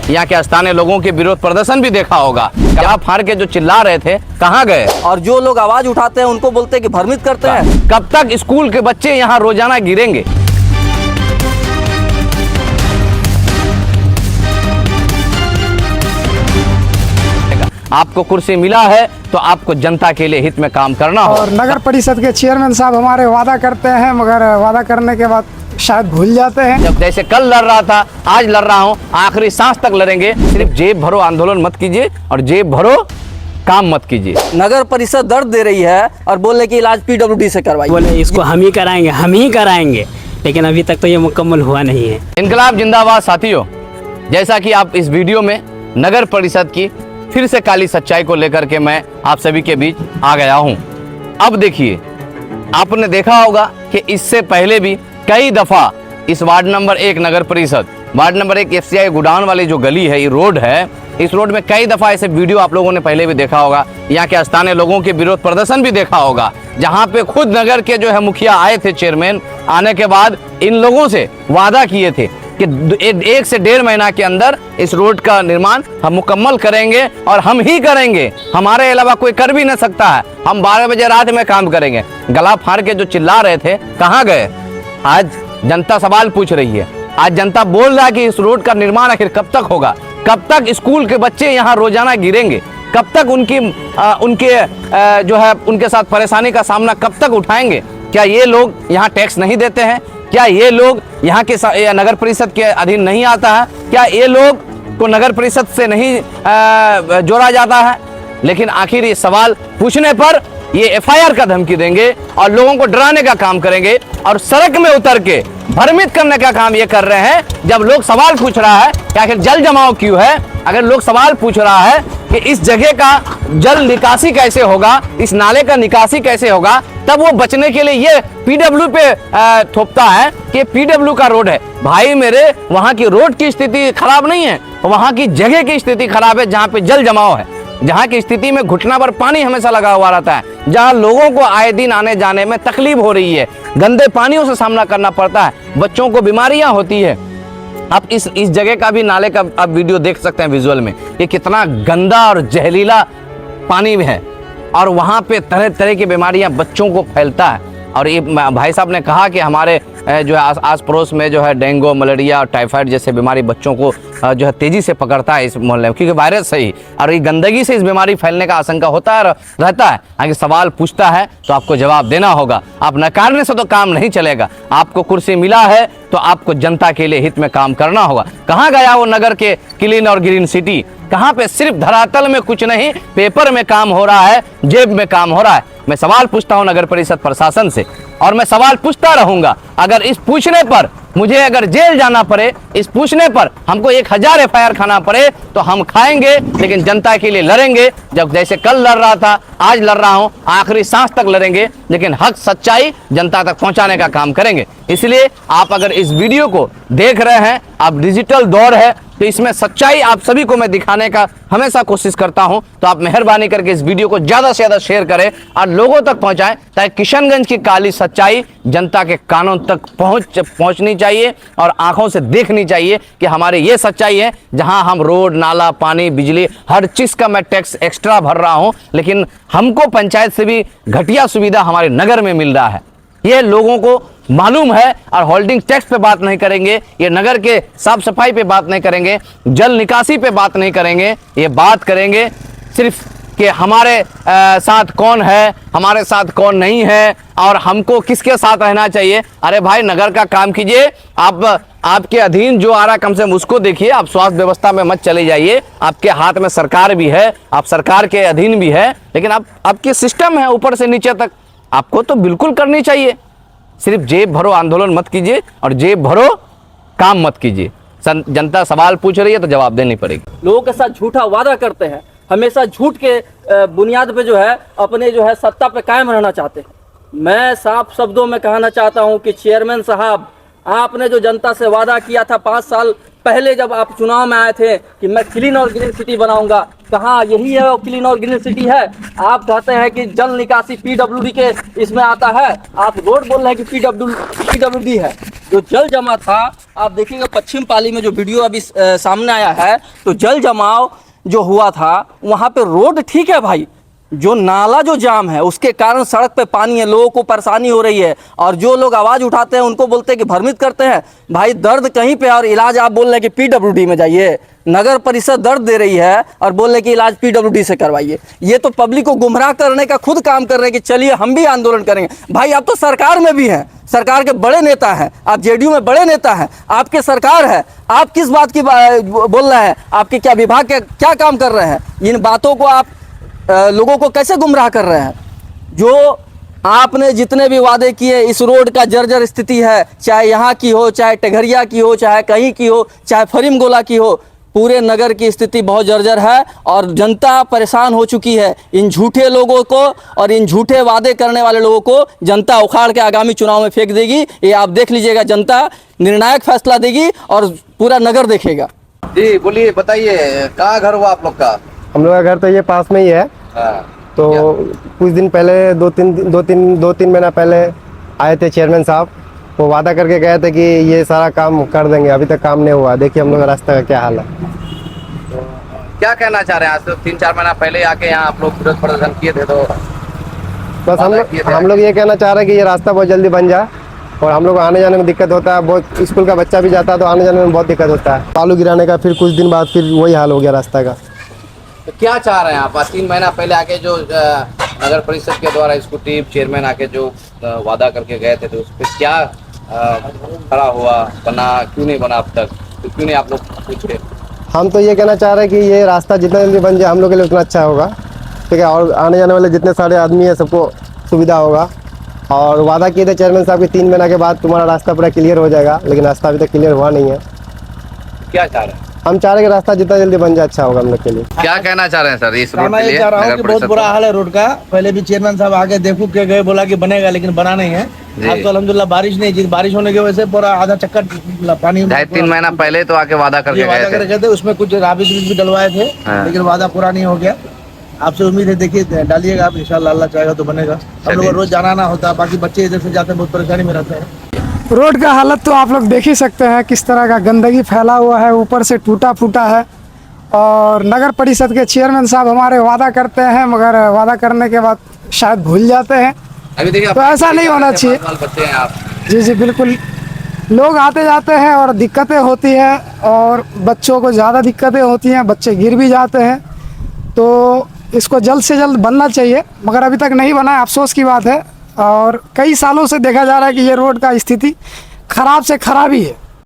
यहाँ के स्थानीय लोगों के विरोध प्रदर्शन भी देखा होगा। गला फाड़ के जो चिल्ला रहे थे कहाँ गए? और जो लोग आवाज उठाते हैं उनको बोलते हैं कि भ्रमित करते हैं। कब तक स्कूल के बच्चे यहाँ रोजाना गिरेंगे? आपको कुर्सी मिला है तो आपको जनता के लिए हित में काम करना हो। और नगर परिषद के चेयरमैन साहब हमारे वादा करते हैं, मगर वादा करने के बाद शायद भूल जाते हैं। जब जैसे कल लड़ रहा था आज लड़ रहा हूँ, आखिरी सांस तक लड़ेंगे। सिर्फ जेब भरो आंदोलन मत कीजिए और जेब भरो काम मत कीजिए। नगर परिषद दर्द दे रही है और बोल रहे कि इलाज पीडब्ल्यूडी से करवाइए। बोले इसको हम ही कराएंगे, लेकिन अभी तक तो ये मुकम्मल हुआ नहीं है। इनकलाब जिंदाबाद साथियों, जैसा कि आप इस वीडियो में नगर परिषद की फिर से काली सच्चाई को लेकर के मैं आप सभी के बीच आ गया हूं। अब देखिए, आपने देखा होगा कि इससे पहले भी कई दफा इस वार्ड नंबर 1 नगर परिषद, वार्ड नंबर 1 FCI गोडाउन वाली जो गली है, ये रोड है, इस रोड में कई दफा ऐसे वीडियो आप लोगों ने पहले भी देखा होगा। यहाँ के स्थानीय लोगों के विरोध प्रदर्शन भी देखा होगा, जहाँ पे खुद नगर के जो है मुखिया आए थे, चेयरमैन आने के बाद इन लोगों से वादा किए थे कि 1 से 1.5 महीना के अंदर इस रोड का निर्माण हम मुकम्मल करेंगे और हम ही करेंगे, हमारे अलावा कोई कर भी नहीं सकता है, हम 12 बजे रात में काम करेंगे। गला फाड़ के जो चिल्ला रहे थे कहाँ गए? आज जनता सवाल पूछ रही है, आज जनता बोल रहा है कि इस रोड का निर्माण आखिर कब तक होगा? कब तक स्कूल के बच्चे यहाँ रोजाना गिरेंगे? कब तक उनके साथ परेशानी का सामना कब तक उठाएंगे? क्या ये लोग यहाँ टैक्स नहीं देते हैं? क्या ये लोग यहाँ के नगर परिषद के अधीन नहीं आता है? क्या ये लोग को नगर परिषद से नहीं जोड़ा जाता है? लेकिन आखिर ये सवाल पूछने पर ये FIR का धमकी देंगे और लोगों को डराने का काम करेंगे और सड़क में उतर के भ्रमित करने का काम ये कर रहे हैं। जब लोग सवाल पूछ रहा है कि आखिर जल जमाव क्यों है, अगर लोग सवाल पूछ रहा है कि इस जगह का जल निकासी कैसे होगा, इस नाले का निकासी कैसे होगा, तब वो बचने के लिए ये PW पे थोपता है कि PW का रोड है। भाई मेरे, वहां की रोड की स्थिति खराब नहीं है, वहां की जगह की स्थिति खराब है, जहां पे जल जमाव है, जहां की स्थिति में घुटना भर पानी हमेशा लगा हुआ रहता है, जहां लोगों को आए दिन आने जाने में तकलीफ हो रही है, गंदे पानियों से सामना करना पड़ता है, बच्चों को बीमारियां होती है। आप इस जगह का भी नाले का आप वीडियो देख सकते हैं विजुअल में, ये कितना गंदा और जहरीला पानी है और वहाँ पे तरह तरह की बीमारियाँ बच्चों को फैलता है। और ये भाई साहब ने कहा कि हमारे जो है आस पड़ोस में जो है डेंगू, मलेरिया और टाइफाइड जैसे बीमारी बच्चों को जो है तेजी से पकड़ता है इस मोहल्ले में, क्योंकि वायरस से ही और ये गंदगी से इस बीमारी फैलने का आशंका होता है रहता है। आगे सवाल पूछता है तो आपको जवाब देना होगा, आप नकारने से तो काम नहीं चलेगा। आपको कुर्सी मिला है तो आपको जनता के लिए हित में काम करना होगा। कहाँ गया वो नगर के क्लीन और ग्रीन सिटी? कहाँ पे सिर्फ धरातल में कुछ नहीं, पेपर में काम हो रहा है, जेब में काम हो रहा है। मैं सवाल पूछता हूं नगर परिषद प्रशासन से और मैं सवाल पूछता रहूंगा। अगर इस पूछने पर मुझे अगर जेल जाना पड़े, इस पूछने पर हमको 1000 FIR खाना पड़े तो हम खाएंगे, लेकिन जनता के लिए लड़ेंगे। जब जैसे कल लड़ रहा था आज लड़ रहा हूं, आखिरी सांस तक लड़ेंगे, लेकिन हक सच्चाई जनता तक पहुंचाने का काम करेंगे। इसलिए आप अगर इस वीडियो को देख रहे हैं, अब डिजिटल दौर है तो इसमें सच्चाई आप सभी को मैं दिखाने का हमेशा कोशिश करता हूं, तो आप मेहरबानी करके इस वीडियो को ज्यादा से ज्यादा शेयर करें और लोगों तक पहुंचाएं, ताकि किशनगंज की काली सच्चाई जनता के कानों तक पहुंचनी चाहिए और आंखों से देखनी चाहिए कि हमारी ये सच्चाई है। जहां हम रोड, नाला, पानी, बिजली, हर चीज का मैं टैक्स एक्स्ट्रा भर रहा हूं, लेकिन हमको पंचायत से भी घटिया सुविधा हमारे नगर में मिल रहा है। ये लोगों को मालूम है और होल्डिंग टैक्स पे बात नहीं करेंगे, ये नगर के साफ सफाई पे बात नहीं करेंगे, जल निकासी पे बात नहीं करेंगे, ये बात करेंगे सिर्फ कि हमारे साथ कौन है, हमारे साथ कौन नहीं है और हमको किसके साथ रहना चाहिए। अरे भाई, नगर का काम कीजिए। आपके अधीन जो आ रहा कम से कम उसको देखिए। आप स्वास्थ्य व्यवस्था में मत चले जाइए, आपके हाथ में सरकार भी है, आप सरकार के अधीन भी है, लेकिन आपके सिस्टम है ऊपर से नीचे तक, आपको तो बिल्कुल करनी चाहिए। सिर्फ जेब भरो आंदोलन मत कीजिए और जेब भरो काम मत कीजिए। जनता सवाल पूछ रही है तो जवाब देनी पड़ेगी। लोगों के साथ झूठा वादा करते हैं, हमेशा झूठ के बुनियाद पे जो है अपने जो है सत्ता पे कायम रहना चाहते हैं। मैं साफ शब्दों में कहना चाहता हूं कि चेयरमैन साहब, आपने जो जनता से वादा किया था 5 साल पहले जब आप चुनाव में आए थे कि मैं क्लीन और ग्रीन सिटी बनाऊंगा, कहाँ यही है वो क्लीन और ग्रीन सिटी है? आप कहते हैं कि जल निकासी PWD के इसमें आता है, आप रोड बोल रहे हैं कि PWD है। जो जल जमा था आप देखिएगा पश्चिम पाली में जो वीडियो अभी सामने आया है, तो जल जमाव जो हुआ था वहाँ पे रोड ठीक है भाई, जो नाला जो जाम है उसके कारण सड़क पे पानी है, लोगों को परेशानी हो रही है, और जो लोग आवाज़ उठाते हैं उनको बोलते हैं कि भ्रमित करते हैं। भाई दर्द कहीं पे और इलाज आप बोल रहे हैं कि पीडब्ल्यूडी में जाइए, नगर परिषद दर्द दे रही है और बोल रहे कि इलाज पीडब्ल्यूडी से करवाइए। ये तो पब्लिक को गुमराह करने का खुद काम कर रहे हैं कि चलिए हम भी आंदोलन करेंगे। भाई आप तो सरकार में भी हैं, सरकार के बड़े नेता हैं, आप जेडीयू में बड़े नेता हैं, आपके सरकार है, आप किस बात की बोल रहे हैं? आपके क्या विभाग के क्या काम कर रहे हैं? इन बातों को आप लोगों को कैसे गुमराह कर रहे हैं? जो आपने जितने भी वादे किए, इस रोड का जर्जर स्थिति है, चाहे यहाँ की हो, चाहे टेघरिया की हो, चाहे कहीं की हो, चाहे फरीमगोला की हो, पूरे नगर की स्थिति बहुत जर्जर है और जनता परेशान हो चुकी है। इन झूठे लोगों को और इन झूठे वादे करने वाले लोगों को जनता उखाड़ के आगामी चुनाव में फेंक देगी। ये आप देख लीजिएगा, जनता निर्णायक फैसला देगी और पूरा नगर देखेगा। जी बोलिए, बताइए कहाँ घर हुआ आप लोग का? हम लोग का घर तो ये पास में ही है। तो कुछ दिन पहले दो तीन महीना पहले आए थे चेयरमैन साहब, वो वादा करके गए थे कि ये सारा काम कर देंगे, अभी तक काम नहीं हुआ। देखिए हम लोग का रास्ते का क्या हाल है। क्या कहना चाह रहे हैं? आज तो 3-4 महीना पहले आके यहाँ आप लोग विरोध प्रदर्शन किए थे, तो बस हम लोग ये कहना चाह रहे हैं कि ये रास्ता बहुत जल्दी बन जाए। और हम लोग आने जाने में दिक्कत होता है, बहुत स्कूल का बच्चा भी जाता है तो आने जाने में बहुत दिक्कत होता है। बालू गिराने का फिर कुछ दिन बाद फिर वही हाल हो गया रास्ता का। तो क्या चाह रहे हैं आप? 3 महीना पहले आके जो नगर परिषद के द्वारा इसको टीम चेयरमैन आके जो वादा करके गए थे, तो उस पर क्या खड़ा हुआ, बना क्यों नहीं बना अब तक? तो क्यों नहीं आप लोग पूछ रहे? हम तो ये कहना चाह रहे हैं कि ये रास्ता जितना जल्दी बन जाए हम लोग के लिए उतना अच्छा होगा, ठीक है। और आने जाने वाले जितने सारे आदमी हैं सबको सुविधा होगा। और वादा किए थे चेयरमैन साहब कि 3 महीना के बाद तुम्हारा रास्ता पूरा क्लियर हो जाएगा, लेकिन रास्ता अभी तक क्लियर हुआ नहीं है। क्या चाह रहे हैं? हम चाह रहे हैं कि रास्ता जितना जल्दी बन जाए अच्छा होगा हम लोग के लिए। क्या कहना चाह रहे हैं सर इस रोड मैं के ये लिए? चाह रहा हूँ नगर कि बहुत परिषद बुरा को? हाल है रोड का। पहले भी चेयरमैन साहब आगे देखो के गए, बोला कि बनेगा, लेकिन बना नहीं है। अब तो अल्हम्दुलिल्लाह बारिश नहीं, जिस बारिश होने की वजह से पूरा आधा चक्कर पानी 2.5-3 महीना पहले तो आके वादा करके वादा गए थे। करके गए थे, उसमें कुछ राबिश भी डलवाए थे, लेकिन वादा पूरा नहीं हो गया। आपसे उम्मीद है, देखिए डालिएगा आप, इंशाल्लाह अल्लाह चाहेगा तो बनेगा। हम लोग रोज जाना ना होता, बाकी बच्चे इधर से जाते हैं, बहुत परेशानी में रहते हैं। रोड का हालत तो आप लोग देख ही सकते हैं, किस तरह का गंदगी फैला हुआ है, ऊपर से टूटा फूटा है। और नगर परिषद के चेयरमैन साहब हमारे वादा करते हैं, मगर वादा करने के बाद शायद भूल जाते हैं। अभी देखिए, तो ऐसा नहीं होना चाहिए। बच्चे हैं आप। जी बिल्कुल, लोग आते जाते हैं और दिक्कतें होती हैं, और बच्चों को ज़्यादा दिक्कतें होती हैं, बच्चे गिर भी जाते हैं। तो इसको जल्द से जल्द बनना चाहिए, मगर अभी तक नहीं बना है, अफसोस की बात है। और कई सालों से देखा जा रहा है कि ये रोड का स्थिति खराब से खराब ही है।